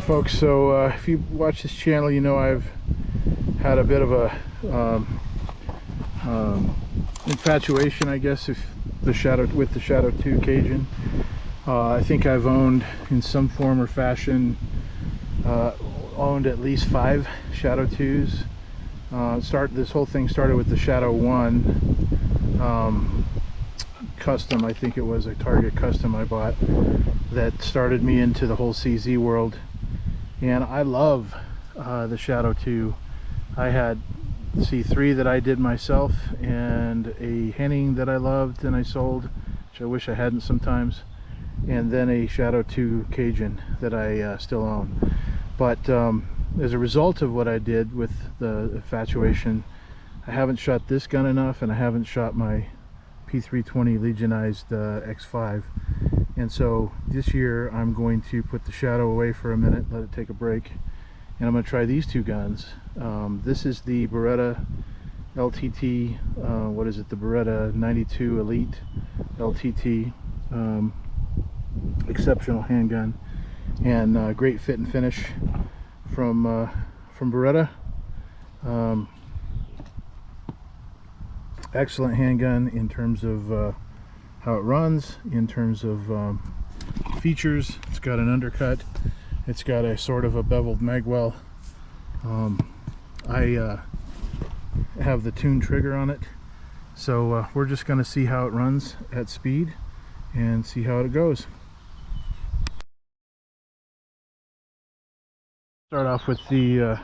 folks, so if you watch this channel, you know I've had a bit of a infatuation, I guess, with the Shadow 2 Cajun. I think I've owned in some form or fashion, owned at least 5 Shadow 2s. This whole thing started with the Shadow 1 custom. I think it was a Target custom I bought that started me into the whole CZ world, and I love the Shadow 2. I had C3 that I did myself, and a Henning that I loved and I sold, which I wish I hadn't sometimes, and then a Shadow 2 Cajun that I still own. But as a result of what I did with the infatuation, I haven't shot this gun enough, and I haven't shot my P320 Legionized X5. And so this year I'm going to put the Shadow away for a minute, let it take a break, and I'm going to try these 2 guns. This is the Beretta LTT, what is it, the Beretta 92 Elite LTT, exceptional handgun, and great fit and finish from Beretta. Excellent handgun in terms of how it runs, in terms of features. It's got an undercut, it's got a sort of a beveled magwell. I have the tuned trigger on it, so we're just going to see how it runs at speed and see how it goes. Start off with the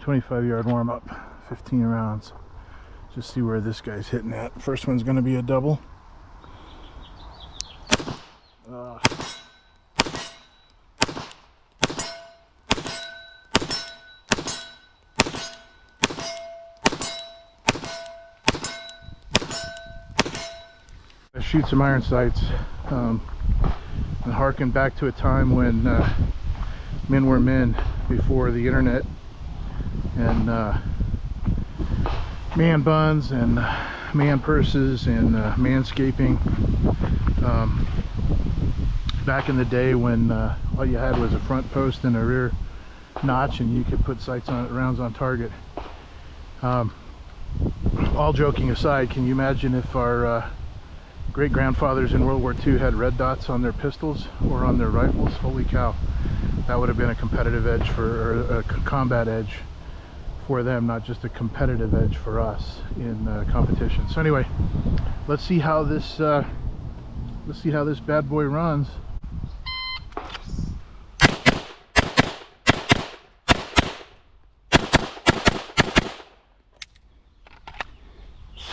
25-yard warm-up, 15 rounds. Just see where this guy's hitting at. First one's going to be a double. I shoot some iron sights, and harken back to a time when men were men, before the internet and man buns and man purses and manscaping. Back in the day when all you had was a front post and a rear notch, and you could put sights on rounds on target. All joking aside, can you imagine if our great grandfathers in World War II had red dots on their pistols or on their rifles? Holy cow, that would have been a competitive edge or a combat edge for them, not just a competitive edge for us in competition. So anyway, let's see how this bad boy runs.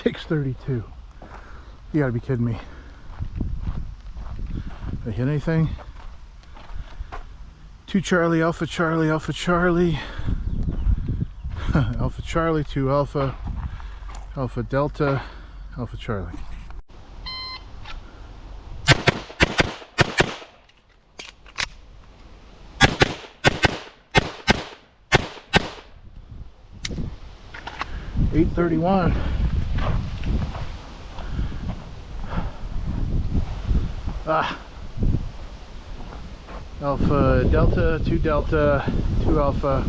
.632. You gotta be kidding me. Did I hit anything? 2 Charlie, Alpha Charlie, Alpha Charlie. Alpha Charlie, 2 Alpha, Alpha Delta, Alpha Charlie. .831. Alpha Delta, 2 Delta, 2 Alpha,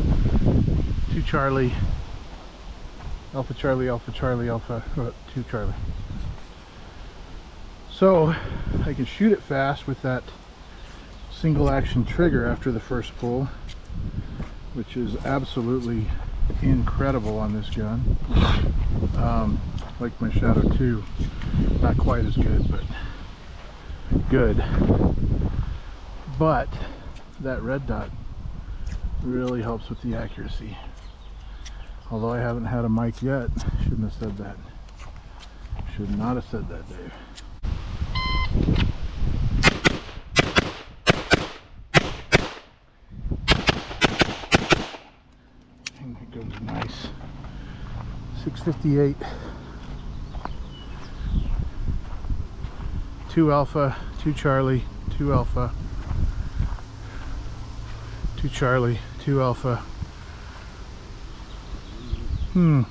2 Charlie, Alpha Charlie, Alpha Charlie, Alpha, 2 Charlie. So I can shoot it fast with that single action trigger after the first pull, which is absolutely incredible on this gun. Like my Shadow 2, not quite as good, but good. But that red dot really helps with the accuracy. Although I haven't had a mic yet. Shouldn't have said that. Should not have said that, Dave. And it goes nice. 658. 2 Alpha, 2 Charlie, 2 Alpha, 2 Charlie, 2 Alpha, 2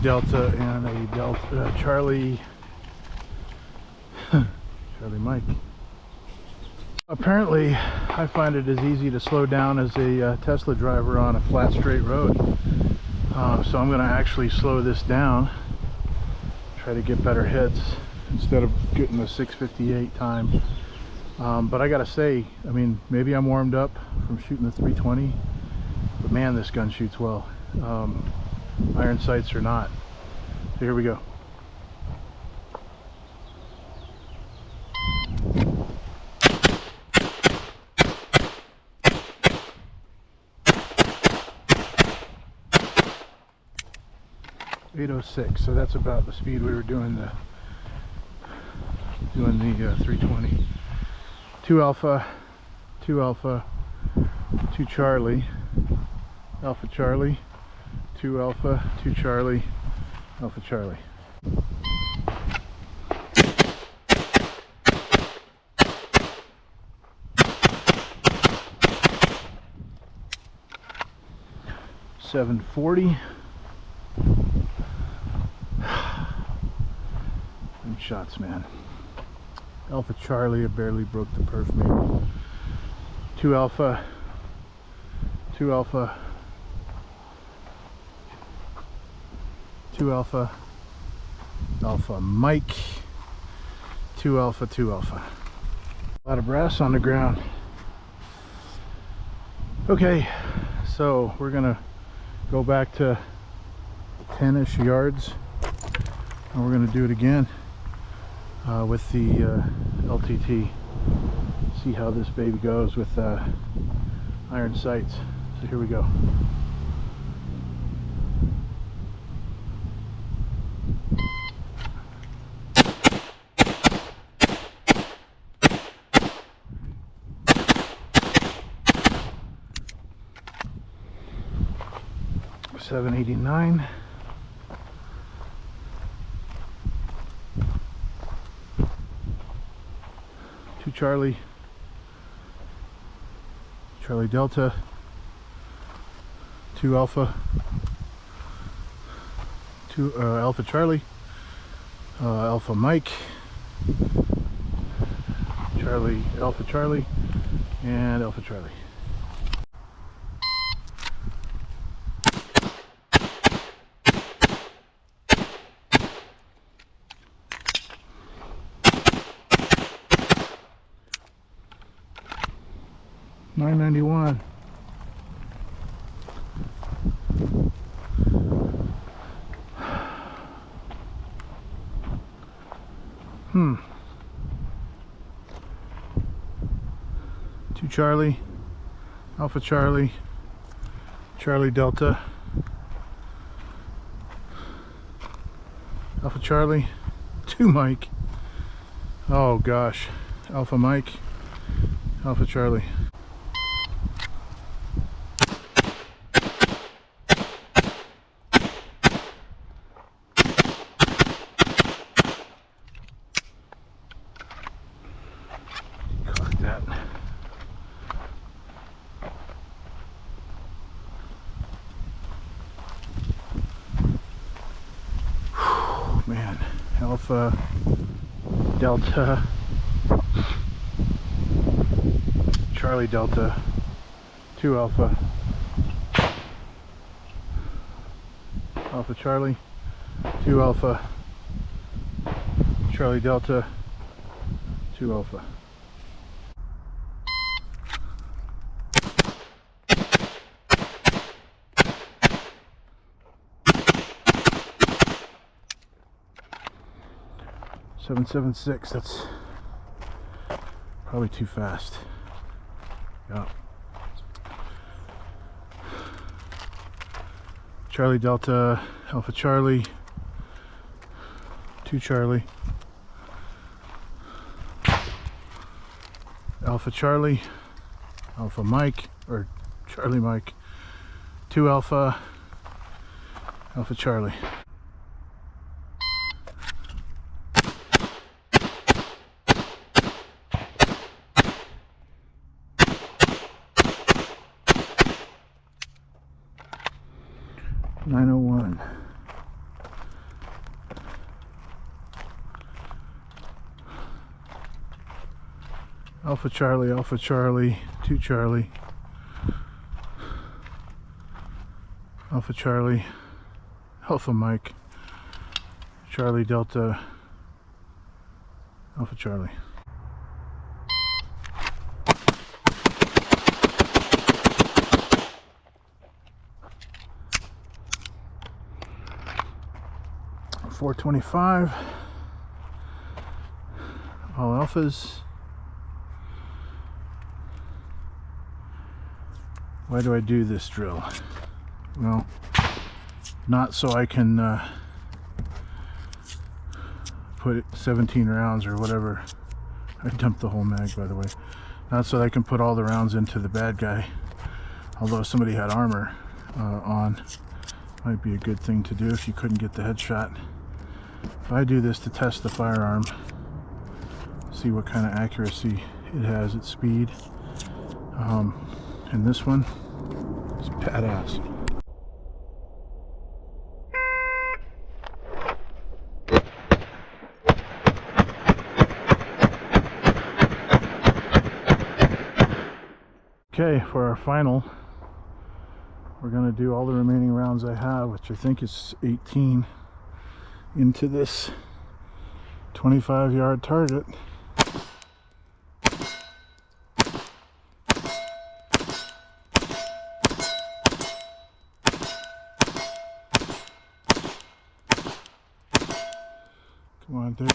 Delta, and a Delta, Charlie, Charlie Mike. Apparently I find it as easy to slow down as a Tesla driver on a flat straight road. So I'm going to actually slow this down, try to get better hits instead of getting the 6:58 time. But I gotta say, I mean, maybe I'm warmed up from shooting the 320, but man, this gun shoots well. Iron sights or not. So here we go. .806, so that's about the speed we were doing the 320. 2 Alpha, 2 Alpha, 2 Charlie, Alpha Charlie, 2 Alpha, 2 Charlie, Alpha Charlie. .740. Them shots, man. Alpha Charlie, I barely broke the perf maybe. 2 Alpha, 2 Alpha, 2 Alpha, Alpha Mike, 2 Alpha, 2 Alpha. A lot of brass on the ground. Okay, so we're gonna go back to 10-ish yards and we're gonna do it again with the LTT. See how this baby goes with iron sights. So here we go. .789. Charlie, Charlie Delta, 2 Alpha, 2 Alpha Charlie, Alpha Mike, Charlie, Alpha Charlie, and Alpha Charlie. .991. Two Charlie, Alpha Charlie, Charlie Delta, Alpha Charlie, 2 Mike. Oh gosh, Alpha Mike, Alpha Charlie. Man, Alpha, Delta, Charlie Delta, 2 Alpha, Alpha Charlie, 2 Alpha, Charlie Delta, 2 Alpha. .776, that's probably too fast. Yeah. Charlie Delta, Alpha Charlie, 2 Charlie, Alpha Charlie, Alpha Mike, or Charlie Mike, 2 Alpha, Alpha Charlie. .901. Alpha Charlie, 2 Charlie, Alpha Charlie, Alpha Mike, Charlie Delta, Alpha Charlie. .425, all alphas. Why do I do this drill? Well, not so I can put 17 rounds or whatever. I dumped the whole mag, by the way. Not so I can put all the rounds into the bad guy. Although somebody had armor on, might be a good thing to do if you couldn't get the headshot. I do this to test the firearm, see what kind of accuracy it has at speed. And this one is badass. Okay, for our final, we're going to do all the remaining rounds I have, which I think is 18, into this 25-yard target. Come on, dude.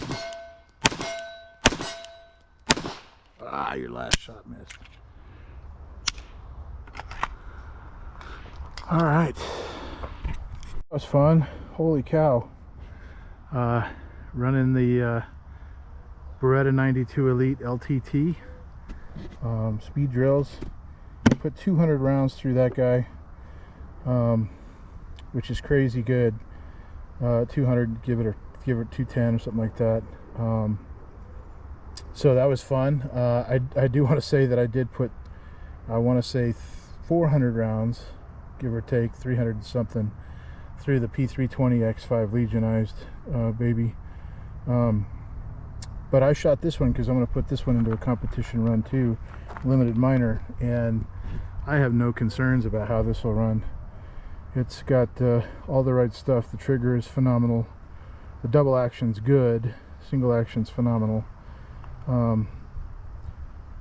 Ah, your last shot missed. All right. That was fun. Holy cow. Running the Beretta 92 Elite LTT. Speed drills. Put 200 rounds through that guy, which is crazy good. 200, give it 210 or something like that. So that was fun. I do want to say that I did put, I want to say 400 rounds, give or take 300 and something, through the P320 X5 Legionized baby. But I shot this one because I'm going to put this one into a competition run too, limited minor, and I have no concerns about how this will run. It's got all the right stuff. The trigger is phenomenal. The double action's good. Single action's phenomenal.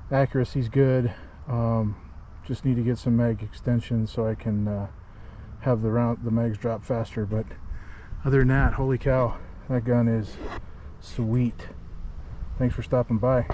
Accuracy's good. Just need to get some mag extensions so I can have the mags drop faster. But other than that, holy cow, that gun is sweet. Thanks for stopping by.